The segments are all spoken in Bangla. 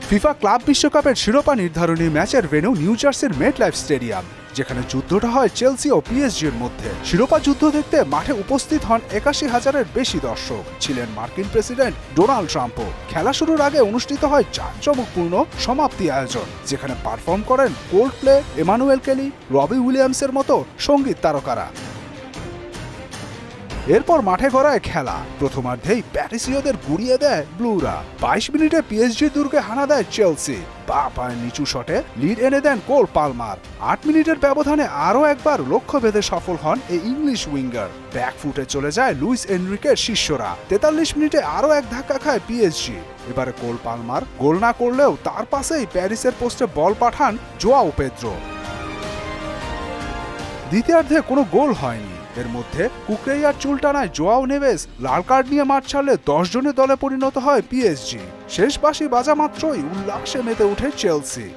ফিফা ক্লাব বিশ্বকাপের শিরোপা নির্ধারণী ম্যাচের ভেন্যু নিউ জার্সির মেটলাইফ স্টেডিয়াম, যেখানে যুদ্ধটা হয় চেলসি ও পিএসজির মধ্যে। শিরোপা যুদ্ধ দেখতে মাঠে উপস্থিত হন ৮১,০০০-এর বেশি দর্শক। ছিলেন মার্কিন প্রেসিডেন্ট ডোনাল্ড ট্রাম্পও। খেলা শুরুর আগে অনুষ্ঠিত হয় জাঁকজমকপূর্ণ সমাপ্তি আয়োজন, যেখানে পারফর্ম করেন কোল্ডপ্লে, এমানুয়েল কেলি, রবি উইলিয়ামসের মতো সঙ্গীত তারকারা। এরপর মাঠে গড়ায় খেলা। প্রথমার্ধেই প্যারিসীয়দের গুড়িয়ে দেয় ব্লুরা। ২২ মিনিটে পিএসজি দুর্গে হানা দেয় চেলসি। বাঁ পায়ের নিচু শটে লিড এনে দেন কোল পালমার। ৮ মিনিটের ব্যবধানে আরও একবার লক্ষ্য ভেদে সফল হন এই ইংলিশ উইঙ্গার। ব্যাকফুটে চলে যায় লুইস এনরিকের শিষ্যরা। ৪৩ মিনিটে আরও এক ধাক্কা খায় পিএসজি। এবারে কোল পালমার গোল না করলেও তার পাশেই প্যারিসের পোস্টে বল পাঠান জোয়াও পেদ্রো। দ্বিতীয়ার্ধে কোনো গোল হয়নি। এর মধ্যে কুকরেইয়ার চুল টানায় জোয়াও নেভেস লাল কার্ড নিয়ে মাঠ ছাড়লে ১০ জনের দলে পরিণত হয় পিএসজি। শেষ বাঁশি বাজা মাত্রই উল্লাসে মেতে ওঠে চেলসি।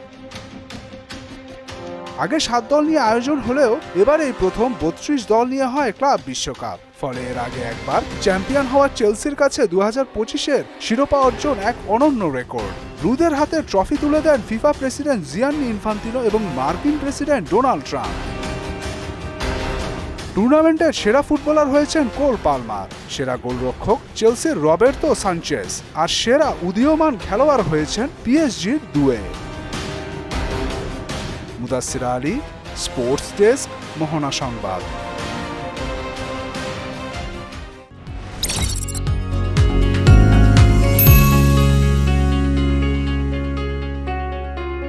আগে ৭ দল নিয়ে আয়োজন হলেও এবার এই প্রথম ৩২ দল নিয়ে হয় ক্লাব বিশ্বকাপ। ফলে এর আগে একবার চ্যাম্পিয়ন হওয়া চেলসির কাছে ২০২৫-এর শিরোপা অর্জন এক অনন্য রেকর্ড। ব্লুদের হাতে ট্রফি তুলে দেন ফিফা প্রেসিডেন্ট জিয়ান্নি ইনফান্তিনো এবং মার্কিন প্রেসিডেন্ট ডোনাল্ড ট্রাম্প। টুর্নামেন্টের সেরা ফুটবলার হয়েছেন কোল পালমার, সেরা গোলরক্ষক চেলসির রবের্তো সানচেজ, আর সেরা উদীয়মান খেলোয়াড় হয়েছেন পিএসজির দুয়ে। মুদাসসির আলী, স্পোর্টস ডেস্ক, মোহনা সংবাদ।